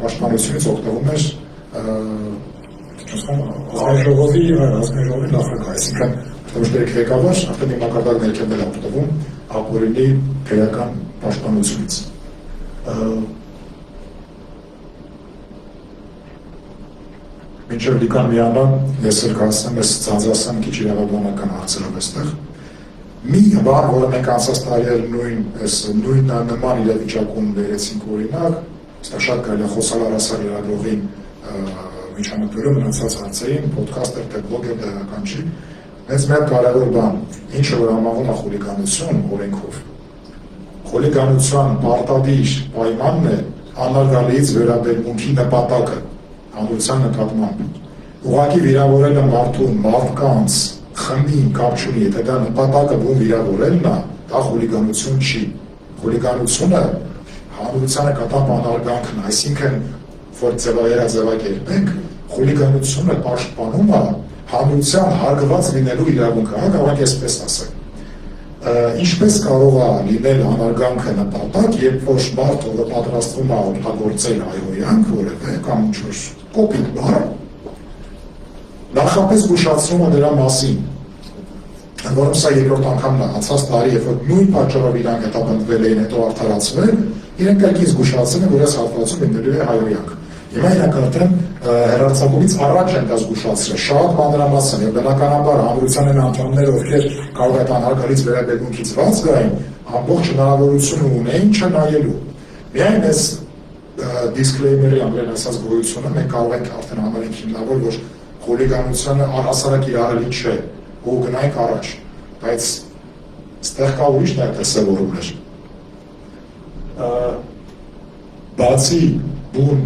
պաշտպանությունից օգտվում էր ազգաժողովի նախագահ, այսինքն ոչ թե ղեկավար, արդեն իմ մակարդակն եկել օգտվում ապօրինի քրեական պաշտպանությունից։ Մինչև լիկան միանան, ես էլ կհասնեմ, ես ծանձրացեմ քիչ իրավաբանական հարցերով այստեղ։ Մի բան, որը մենք անցած տարիներ նույն նման իրավիճակում վերեցինք օրինակ, այստեղ շատ կարելի է խոսալ առասար լրագրողին միջամտորում մնացած հարցերին, պոդքասթեր, թե բլոգեր տեղական չի, մեծ մեկ կարևոր բան, ինչը որ համարվում է խուլիգանություն օրենքով։ Խուլիգանության պարտադիր պայմանն է անարգալից վերաբերմունքի նպատակը հանրության նկատմամբ։ Ուղղակի վիրավորելը մարդուն, մարդկանց, խմբին կապ չունի, եթե դա նպատակը բուն վիրավորելն է, դա խուլիգանություն չի։ Խուլիգանությունը հանրությանը կատամբ անարգանքն, այսինքն որ ձևակերպենք, խուլիգանությունը պաշտպանում է հանրության հարգված լինելու իրավունքը, կարող ենք այսպես ասել։ Ինչպես կարող է լինել անարգանքը նպատակ, երբ որ մարդը պատրաստվում է օգտագործել հայհոյանք որևէ կամ ինչ-որ կոպիտ բառ, նախապես զգուշացնում է դրա մասին, որում սա երկրորդ անգամն է, անցած տարի, երբ որ նույն պատճառով իրանք հետապնդվել էին, հետո արդարացվել, իրենք կայքին զգուշացել են, որ այս հատվածում լինելու է հայհոյանք։ Հիմա իրանք արդեն հեռարձակումից առաջ են դա զգուշացրել, շատ մանրամասն, եւ բնականաբար հանրության են անդամները, ովքեր կարող է անհարգալից վերաբերմունքից ված գային, ամբողջ հնարավորություն ունեին չնայելու։ Միայն այս դիսկլեյմերի անգլերեն ասած գոյությունը մենք կարող ենք արդեն համարենք հիմնավոր, որ խուլիգանությունը առհասարակ իրարելի չէ, ու գնայինք առաջ, բայց ստեղ կա ուրիշ դասավորումներ։ Բացի բուն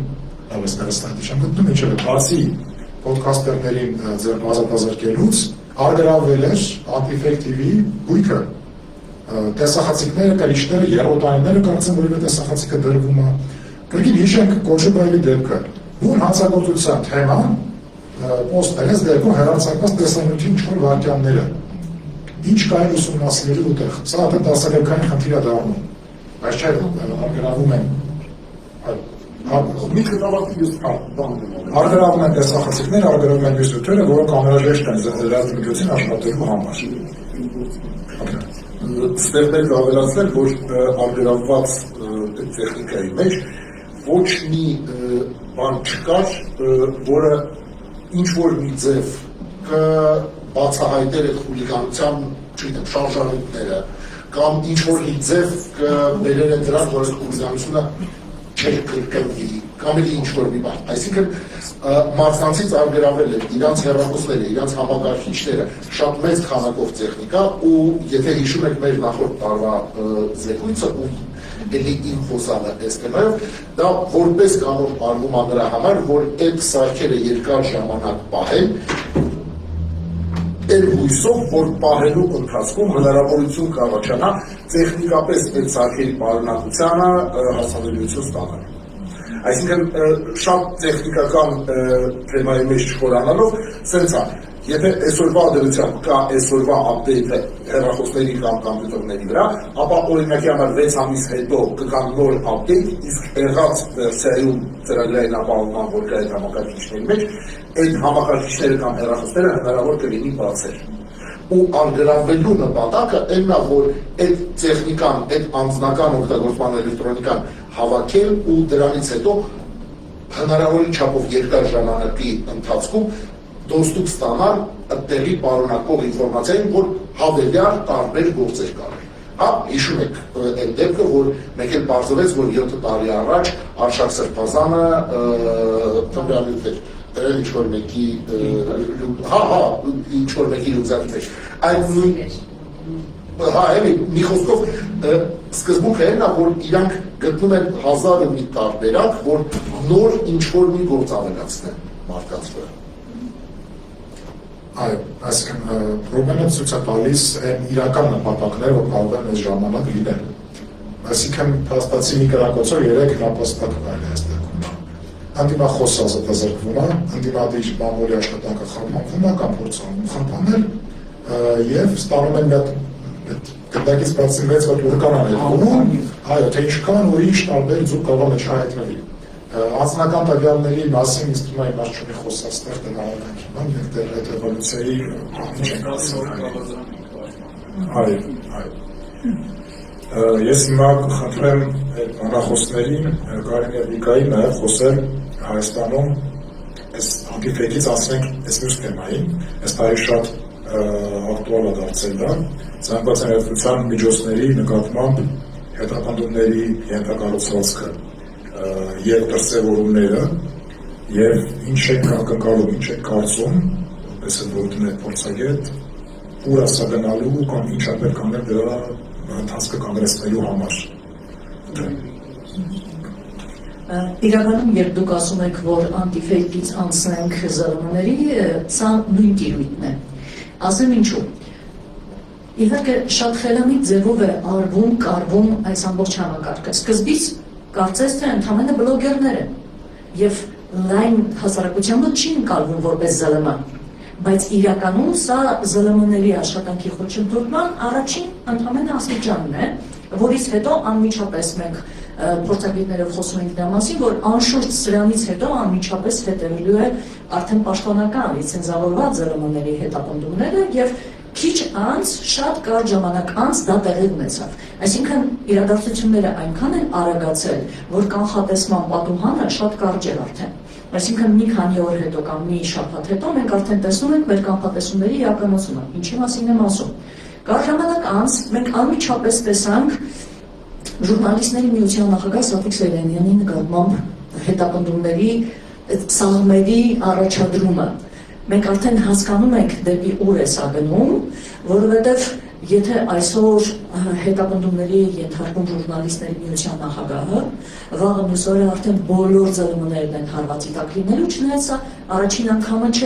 բացի պոդքաստերներին ձեր ազատազրկելուց արգրավվել էր անտիֆեկտիվի գույքը։ Տեսախցիկները, կրիչները, երոտայինները կարծեմ, որ տեսախցիկը դրվում է։ Կրկին հիշենք Կոջոբայելի դեպքը, որ հանցագործության թեման պոստերից դեպքում հեռարձակված տեսանյութի ինչ-որ վարքյանները։ Ինչ կային ուսումնասիրելու ուտեղ։ Սա արդեն դասակարգային խնդիր է դառնում, բայց չէ, արգրավում են արգրավում են տեսախցիկները, արգրավում են մյուսները, որոնք անհրաժեշտ են լրատվամիջոցին աշխատելու համար։ Ստեղ մենք ավելացնել, որ արգրավված տեխնիկայի մեջ ոչ մի բան չկար, որը ինչ-որ մի ձև կբացահայտեր այդ խուլիգանության շարժառիթները, կամ ինչ-որ մի ձև կբերեր է դրան, որ այդ խուլիգանությունը չէր կրկնվի, կամ էլ ինչ-որ մի բան։ Այսինքն մարդկանցից արգրավել են իրանց հեռախոսները, իրանց համակարգիչները, շատ մեծ քանակով տեխնիկա, ու եթե հիշում եք մեր նախորդ տարվա զեկույցը, ու էլի իմ խոսալը այս կնայով, դա որպես կանոն արվում է նրա համար, որ այդ սարքերը երկար ժամանակ պահեն, էլ հույսով, որ պահելու ընթացքում հնարավորություն կառաջանա տեխնիկապես այդ սարքերի պարունակությանը հասանելիություն ստանալ։ Այսինքն շատ տեխնիկական թեմայի մեջ չխորանալով, սենց է, եթե այսօրվա դրությամբ կա այսօրվա ապդեյթը հեռախոսների կամ կամպյուտերների վրա, ապա օրինակի համար 6 ամիս հետո կգա նոր ապդեյթ, իսկ եղած վերսիայում ծրագրային ապահովման, որ կա այդ համակարգիչների մեջ, այդ համակարգիչները կամ հեռախոսները հնարավոր կլինի բացել։ Ու արգրավելու նպատակը այն է, որ այդ տեխնիկան, այդ անձնական օգտագործման էլեկտրոնիկան հավաքել ու դրանից հետո հնարավորին չափով երկար ժամանակի ընթացքում դոստուկ ստանալ տեղի պարունակող ինֆորմացիային, որ հավելյալ տարբեր գործեր կան։ Հա, հիշում եք այդ դեպքը, որ մեկ էլ պարզվեց, որ 7 տարի առաջ Արշակ Սրբազանը թմրալուտ էր դրել ինչ-որ մեկի ինչ-որ մեկի լուծակի մեջ։ Այդ նույն հա, էլի, մի խոսքով սկզբունքը այն է, որ իրանք գտնում են 1000 մի տարբերակ, որ նոր ինչ-որ մի գործ ավելացնեն մարդկանց վրա։ Այո, այսինքն պրոբլեմը ցույց է տալիս այն իրական նպատակները, որ կարող են այս ժամանակ լինել։ Այսինքն փաստացի մի կրակոցով 3 նպատակ կարելի է ստեղծել։ Անդիմախոս ազատազրկվում է, անդիմադիր բանվորի աշխատանքը խափանվում է կամ փորձանում խափանել եւ ստանում են այդ գնդակից բացի մեծ հատ ուրկան անել։ Այո, թե ինչքան ուրիշ տարբեր ձուկ կարող է չհայտնվի։ անձնական տվյալների մասին ինձ թվում է իմ արդյունքի խոսաստեղ դրանք հիմա եւ դեռ այդ էվոլյուցիայի ինչ ենք ասում։ Այո, այո։ Ես հիմա խնդրեմ այդ անախոսներին Կարինե Վիկայի նաև խոսել Հայաստանում այս անտիֆեյքից ասենք այս մյուս թեմային, այս տարի շատ ակտուալ է դարձել դա, զանգվածային միջոցների նկատմամբ հետապնդումների ենթակառուցվածքը եւ դրսեւորումները եւ ինչ է կանգնալու, ինչ է կարծում, որպես որտեղ փորձագետ, ուր ասա գնալու կամ ինչ է պետք անել դրա ընթացքը կանգնեցնելու համար։ Իրականում, երբ դուք ասում եք, որ անտիֆեյքից անցնենք ԶԼՄ-ների, սա նույն տիրույթն է։ Ասեմ ինչու։ Իհարկե, շատ խելամիտ ձևով է արվում, կարվում այս ամբողջ համակարգը։ Սկզբից կարծես թե ընդհանրապես բլոգերներ են եւ լայն հասարակությանը չի ընկալվում որպես ԶԼՄ, բայց իրականում սա ԶԼՄ-ների աշխատանքի խոչընդոտման առաջին ընդհանրապես աստիճանն է, որից հետո անմիջապես մենք փորձագետներով խոսում ենք դրա մասին, որ անշուշտ սրանից հետո անմիջապես հետևելու է արդեն պաշտոնական լիցենզավորված ԶԼՄ-ների հետապնդումները եւ քիչ անց, շատ կարճ ժամանակ անց դա տեղի ունեցավ։ Այսինքն իրադարձությունները այնքան են արագացել, որ կանխատեսման պատուհանը շատ կարճ էր արդեն։ Այսինքն մի քանի օր հետո կամ մի շաբաթ հետո մենք արդեն տեսնում ենք մեր կանխատեսումների իրականացումը։ Ինչի մասին եմ ասում։ Կարճ ժամանակ անց մենք անմիջապես տեսանք ժուրնալիստների միության նախագահ Սաթիկ Սեյրանյանի նկատմամբ հետապնդումների սաղմերի առաջադրումը։ Մենք արդեն հասկանում ենք դեպի ուր է սա գնում, որովհետև եթե այսօր հետապնդումների ենթարկում ժուրնալիստների միության նախագահը, վաղը մյուս օրը արդեն բոլոր ԶԼՄ-ներն են հարվածի տակ լինելու, չնայած սա առաջին անգամը չէ,